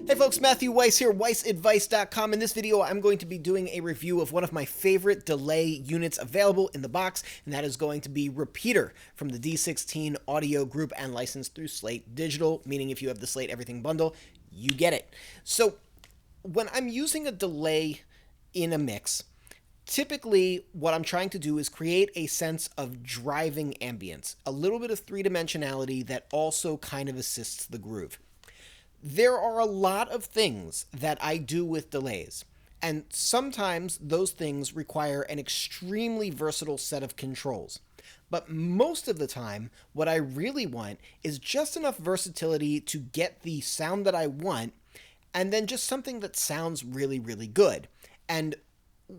Hey folks, Matthew Weiss here, WeissAdvice.com. In this video, I'm going to be doing a review of one of my favorite delay units available in the box, and that is going to be Repeater from the D16 audio group and licensed through Slate Digital, meaning if you have the Slate Everything bundle, you get it. So when I'm using a delay in a mix, typically what I'm trying to do is create a sense of driving ambience, a little bit of three-dimensionality that also kind of assists the groove. There are a lot of things that I do with delays, and sometimes those things require an extremely versatile set of controls. But most of the time, what I really want is just enough versatility to get the sound that I want, and then just something that sounds really, really good. And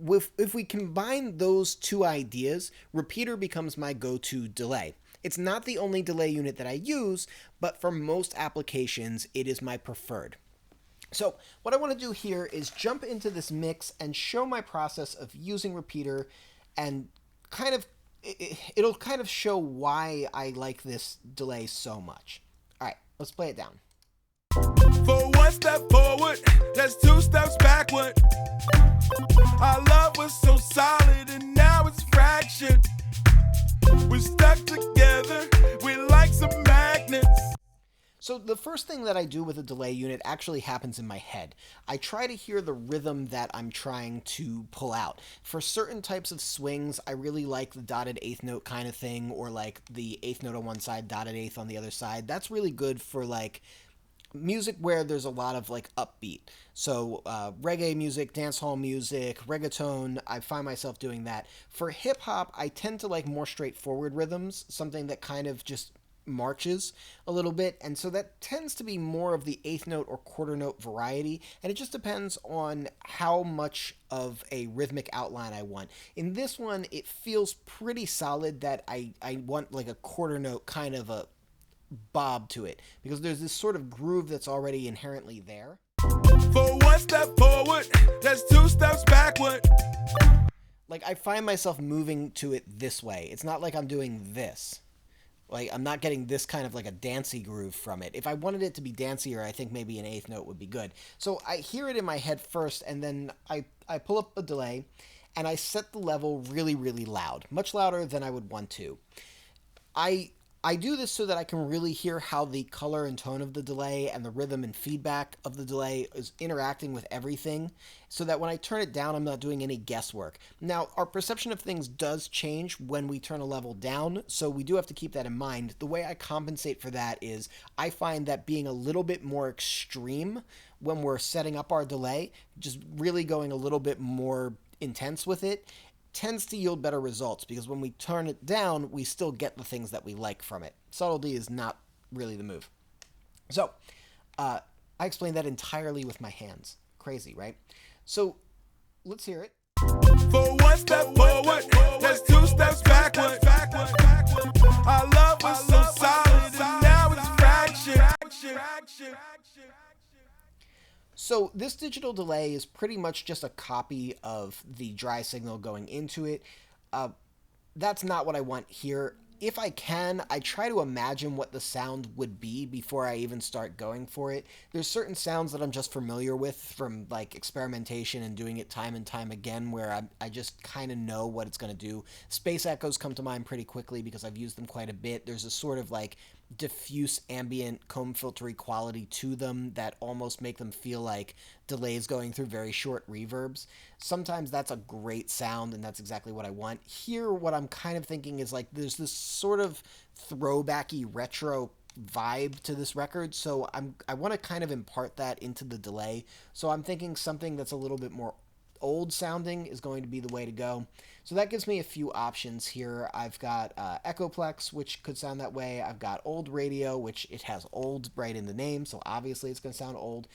if we combine those two ideas, Repeater becomes my go-to delay. It's not the only delay unit that I use, but for most applications, it is my preferred. So what I want to do here is jump into this mix and show my process of using Repeater, and it'll kind of show why I like this delay so much. All right, let's play it down. For one step forward, that's two steps backward. Our love was so solid and now it's fractured. We're stuck together, we're like some magnets. So the first thing that I do with a delay unit actually happens in my head. I try to hear the rhythm that I'm trying to pull out. For certain types of swings, I really like the dotted eighth note kind of thing, or like the eighth note on one side, dotted eighth on the other side. That's really good for like music where there's a lot of like upbeat. So reggae music, dancehall music, reggaeton, I find myself doing that. For hip hop, I tend to like more straightforward rhythms, something that kind of just marches a little bit, and so that tends to be more of the eighth note or quarter note variety, and it just depends on how much of a rhythmic outline I want. In this one, it feels pretty solid that I want like a quarter note kind of a bob to it, because there's this sort of groove that's already inherently there. For one step forward, that's two steps backward. Like, I find myself moving to it this way. It's not like I'm doing this. Like, I'm not getting this kind of like a dancey groove from it. If I wanted it to be dancier, I think maybe an eighth note would be good. So I hear it in my head first, and then I pull up a delay, and I set the level really, really loud. Much louder than I would want to. I do this so that I can really hear how the color and tone of the delay and the rhythm and feedback of the delay is interacting with everything, so that when I turn it down, I'm not doing any guesswork. Now, our perception of things does change when we turn a level down, so we do have to keep that in mind. The way I compensate for that is I find that being a little bit more extreme when we're setting up our delay, just really going a little bit more intense with it, tends to yield better results, because when we turn it down, we still get the things that we like from it. Subtlety is not really the move. So, I explained that entirely with my hands. Crazy, right? So, let's hear it. For one step forward, that's two steps backward. Our love was so solid and now it's fractured. So this digital delay is pretty much just a copy of the dry signal going into it. That's not what I want here. If I can, I try to imagine what the sound would be before I even start going for it. There's certain sounds that I'm just familiar with from like experimentation and doing it time and time again, where I just kind of know what it's going to do. Space echoes come to mind pretty quickly because I've used them quite a bit. There's a sort of like diffuse ambient comb filtery quality to them that almost make them feel like delays going through very short reverbs. Sometimes that's a great sound, and that's exactly what I want. Here, what I'm kind of thinking is like there's this sort of throwbacky retro vibe to this record, so I want to kind of impart that into the delay. So I'm thinking something that's a little bit more old sounding is going to be the way to go. So that gives me a few options here. I've got Echoplex, which could sound that way. I've got old radio, which it has old right in the name, so obviously it's going to sound old.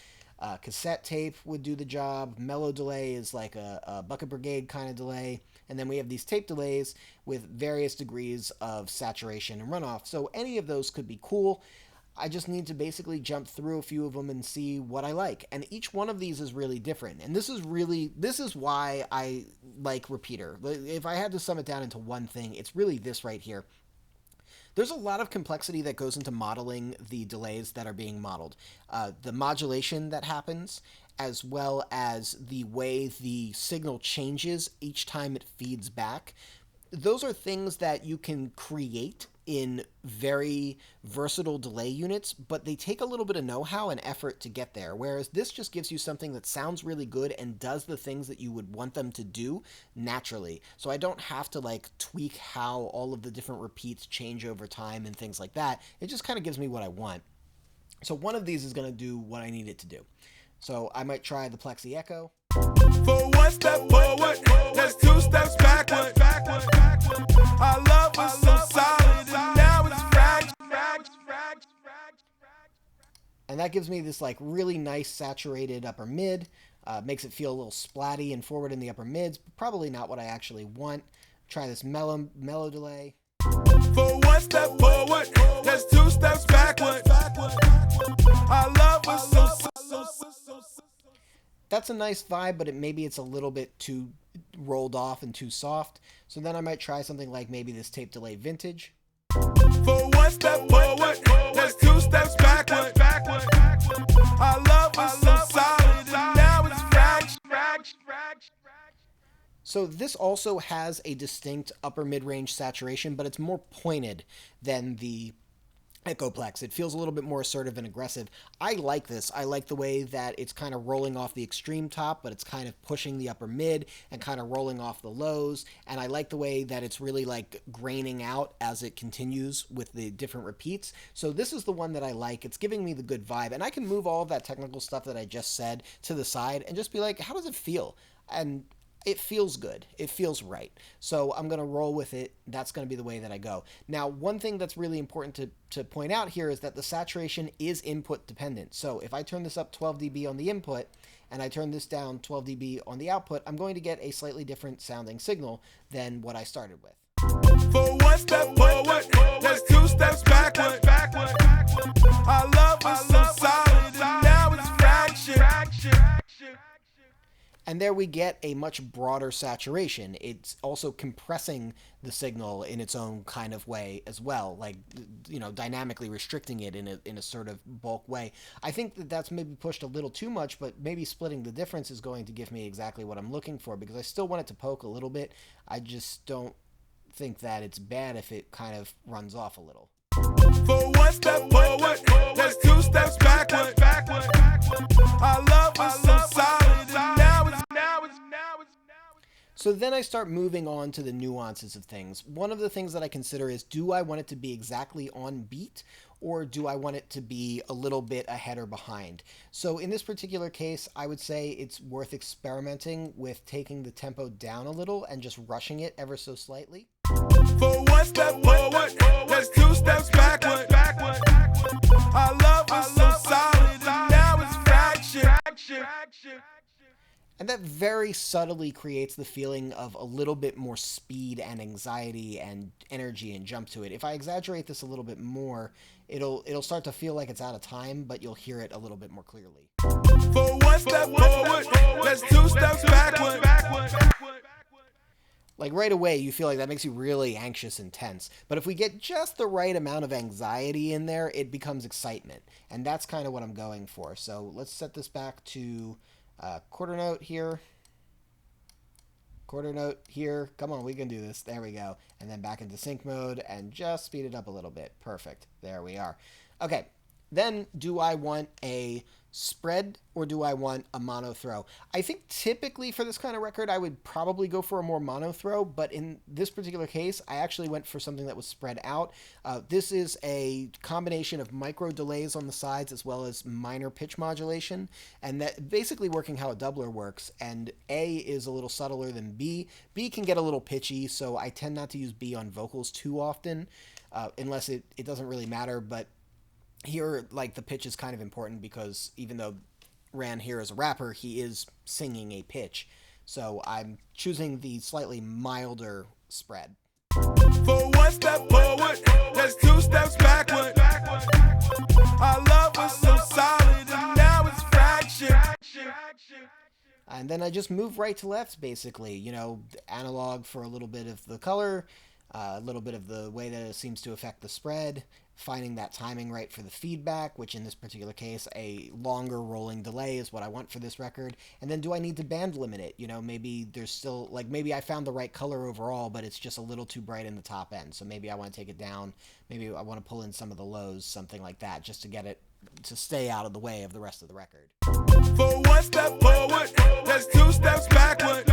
Cassette tape would do the job. Mellow delay is like a Bucket Brigade kind of delay. And then we have these tape delays with various degrees of saturation and runoff. So any of those could be cool. I just need to basically jump through a few of them and see what I like. And each one of these is really different. And this is why I like Repeater. If I had to sum it down into one thing, it's really this right here. There's a lot of complexity that goes into modeling the delays that are being modeled. The modulation that happens, as well as the way the signal changes each time it feeds back. Those are things that you can create in very versatile delay units, but they take a little bit of know-how and effort to get there, whereas this just gives you something that sounds really good and does the things that you would want them to do naturally. So I don't have to like tweak how all of the different repeats change over time and things like that. It just kind of gives me what I want. So one of these is going to do what I need it to do. So I might try the Plexi Echo. For one step forward, that's two steps backward. Our love was so solid, and now it's fragile. And that gives me this like really nice saturated upper mid. Makes it feel a little splatty and forward in the upper mids, but probably not what I actually want. Try this mellow delay. For one step forward, that's two steps backward. Our love was so. That's a nice vibe, but maybe it's a little bit too rolled off and too soft. So then I might try something like maybe this tape delay vintage. For one step forward, that's two steps backward. Our love was so solid, and now it's fragile. So this also has a distinct upper mid-range saturation, but it's more pointed than the Echoplex. It feels a little bit more assertive and aggressive. I like this. I like the way that it's kind of rolling off the extreme top, but it's kind of pushing the upper mid and kind of rolling off the lows. And I like the way that it's really like graining out as it continues with the different repeats. So this is the one that I like. It's giving me the good vibe. And I can move all of that technical stuff that I just said to the side and just be like, how does it feel? And it feels good. It feels right. So I'm going to roll with it. That's going to be the way that I go. Now, one thing that's really important to point out here is that the saturation is input dependent. So if I turn this up 12 dB on the input and I turn this down 12 dB on the output, I'm going to get a slightly different sounding signal than what I started with. For one step forward, that's two steps backward. Our love was so solid, and now it's fractured. And there we get a much broader saturation. It's also compressing the signal in its own kind of way as well, like, you know, dynamically restricting it in a sort of bulk way. I think that that's maybe pushed a little too much, but maybe splitting the difference is going to give me exactly what I'm looking for, because I still want it to poke a little bit. I just don't think that it's bad if it kind of runs off a little. For one step forward, that's two steps backward. Our love was so solid, and now it's. So then I start moving on to the nuances of things. One of the things that I consider is, do I want it to be exactly on beat, or do I want it to be a little bit ahead or behind? So in this particular case, I would say it's worth experimenting with taking the tempo down a little and just rushing it ever so slightly. For one step forward, that's two steps backward. Our love was so solid, and now it's fractured. And that very subtly creates the feeling of a little bit more speed and anxiety and energy and jump to it. If I exaggerate this a little bit more, it'll start to feel like it's out of time, but you'll hear it a little bit more clearly. For one step forward, that's two steps backward. Like right away, you feel like that makes you really anxious and tense. But if we get just the right amount of anxiety in there, it becomes excitement. And that's kind of what I'm going for. So let's set this back to quarter note here. Quarter note here. Come on, we can do this. There we go. And then back into sync mode and just speed it up a little bit. Perfect. There we are. Okay. Then do I want a spread or do I want a mono throw? I think typically for this kind of record, I would probably go for a more mono throw, but in this particular case, I actually went for something that was spread out. This is a combination of micro delays on the sides as well as minor pitch modulation, and that basically working how a doubler works, and A is a little subtler than B. B can get a little pitchy, so I tend not to use B on vocals too often, unless it doesn't really matter, but here, like, the pitch is kind of important because even though Ran here is a rapper, he is singing a pitch. So I'm choosing the slightly milder spread. For one step forward, that's two steps backward. Our love was so solid, and now it's fractured. And then I just move right to left, basically. You know, analog for a little bit of the color, a little bit of the way that it seems to affect the spread, finding that timing right for the feedback, which in this particular case, a longer rolling delay is what I want for this record. And then do I need to band limit it? You know, maybe there's still, like, maybe I found the right color overall, but it's just a little too bright in the top end. So maybe I want to take it down. Maybe I want to pull in some of the lows, something like that, just to get it to stay out of the way of the rest of the record. For one step forward, that's two steps backward.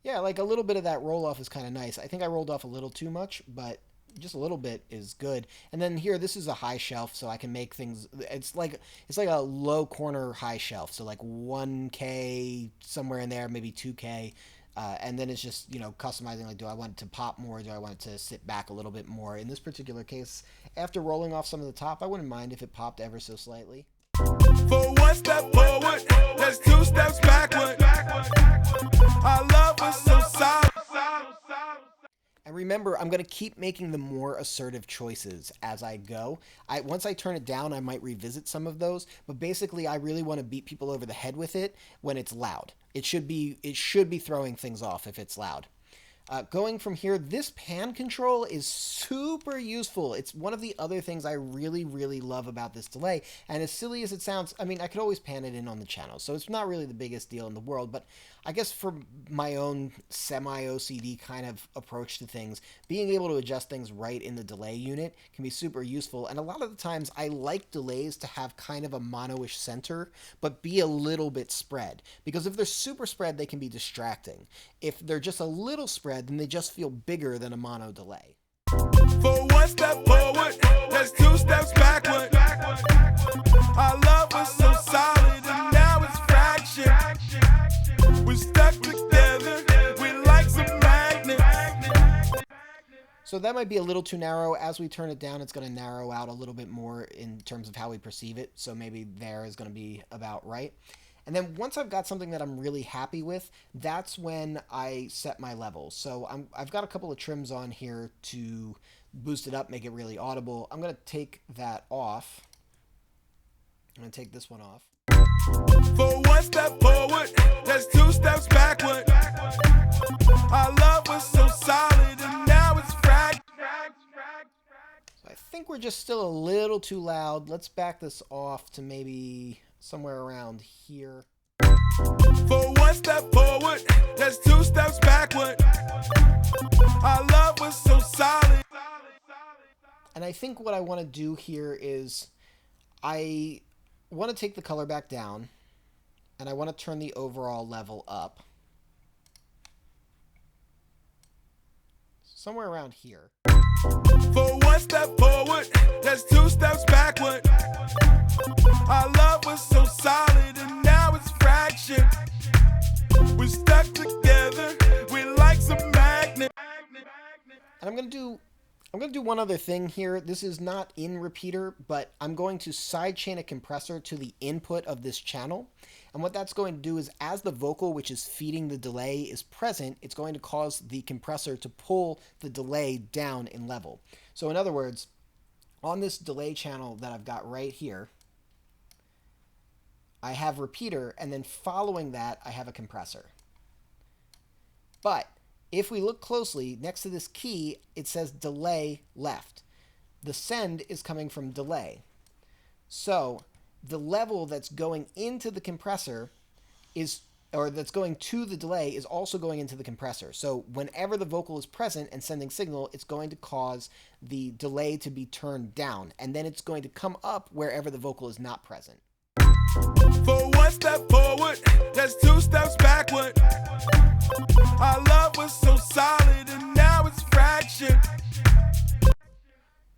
Yeah, like a little bit of that roll off is kind of nice. I think I rolled off a little too much, but just a little bit is good. And then here, this is a high shelf, so I can make things. It's like a low corner high shelf, so like 1K somewhere in there, maybe 2K. And then it's just, you know, customizing, like, do I want it to pop more? Do I want it to sit back a little bit more? In this particular case, after rolling off some of the top, I wouldn't mind if it popped ever so slightly. For one step forward, that's two steps backward. I love us so solid. And remember, I'm going to keep making the more assertive choices as I go. Once I turn it down, I might revisit some of those, but basically I really want to beat people over the head with it when it's loud. It should be throwing things off if it's loud. Going from here, this pan control is super useful. It's one of the other things I really, really love about this delay. And as silly as it sounds, I mean, I could always pan it in on the channel, so it's not really the biggest deal in the world. But I guess for my own semi-OCD kind of approach to things, being able to adjust things right in the delay unit can be super useful. And a lot of the times, I like delays to have kind of a mono-ish center, but be a little bit spread. Because if they're super spread, they can be distracting. If they're just a little spread, then they just feel bigger than a mono delay. For one step forward, that's two steps backward. Our love was so solid, and now it's fractured. We're stuck together, we're like some magnets. So that might be a little too narrow. As we turn it down, it's going to narrow out a little bit more in terms of how we perceive it. So maybe there is going to be about right. And then once I've got something that I'm really happy with, that's when I set my levels. So I've got a couple of trims on here to boost it up, make it really audible. I'm going to take that off. I'm going to take this one off. For one step forward, that's two steps backward. Our love was so solid, and now it's fractured. So I think we're just still a little too loud. Let's back this off to maybe somewhere around here. For one step forward, that's two steps backward. Our love was so solid. And I think what I want to do here is I want to take the color back down, and I want to turn the overall level up. Somewhere around here. For one step forward, that's two steps backward. Our love was so solid, and now it's fractured. We're stuck together, we're like some magnets. And I'm gonna do one other thing here. This is not in repeater, but I'm going to sidechain a compressor to the input of this channel. And what that's going to do is, as the vocal, which is feeding the delay, is present, it's going to cause the compressor to pull the delay down in level. So in other words, on this delay channel that I've got right here, I have repeater, and then following that, I have a compressor. But if we look closely, next to this key, it says delay left. The send is coming from delay. So the level that's going into the compressor that's going to the delay is also going into the compressor. So whenever the vocal is present and sending signal, it's going to cause the delay to be turned down. And then it's going to come up wherever the vocal is not present. For one step forward, that's two steps backward. Our love was so solid, and now it's fractured.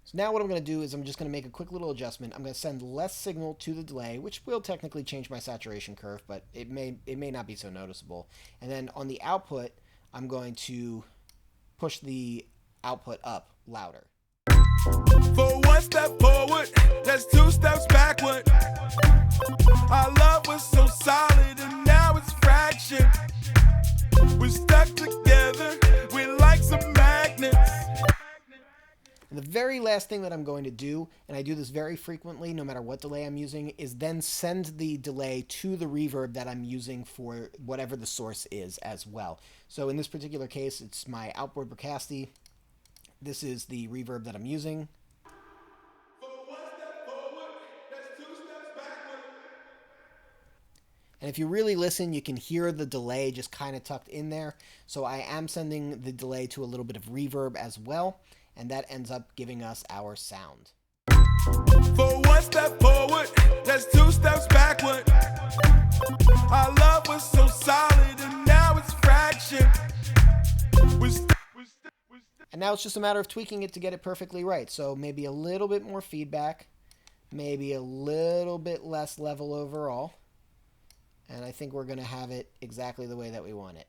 So now what I'm going to do is I'm just going to make a quick little adjustment. I'm going to send less signal to the delay, which will technically change my saturation curve, but it may not be so noticeable. And then on the output, I'm going to push the output up louder. For one step forward, that's two steps backward. Our love was so solid, and now it's fractured. We're stuck together, we're like some magnets. And the very last thing that I'm going to do, and I do this very frequently no matter what delay I'm using, is then send the delay to the reverb that I'm using for whatever the source is as well. So in this particular case, it's my outboard Bricasti. This is the reverb that I'm using. And if you really listen, you can hear the delay just kind of tucked in there. So I am sending the delay to a little bit of reverb as well, and that ends up giving us our sound. For one step forward, that's 2 steps backward. Our love was so solid, and now it's fraction. And now it's just a matter of tweaking it to get it perfectly right. So maybe a little bit more feedback, maybe a little bit less level overall. And I think we're going to have it exactly the way that we want it.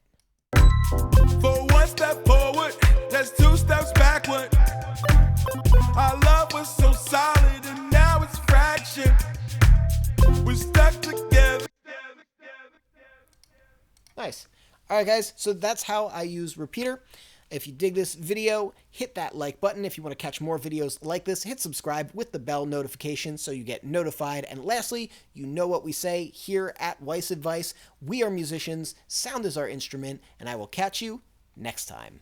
For one step forward, that's 2 steps backward. Our love was so solid, and now it's fraction. We're stuck together. Nice. All right, guys. So that's how I use Repeater. If you dig this video, hit that like button. If you want to catch more videos like this, hit subscribe with the bell notification so you get notified. And lastly, you know what we say here at Weiss Advice. We are musicians, sound is our instrument, and I will catch you next time.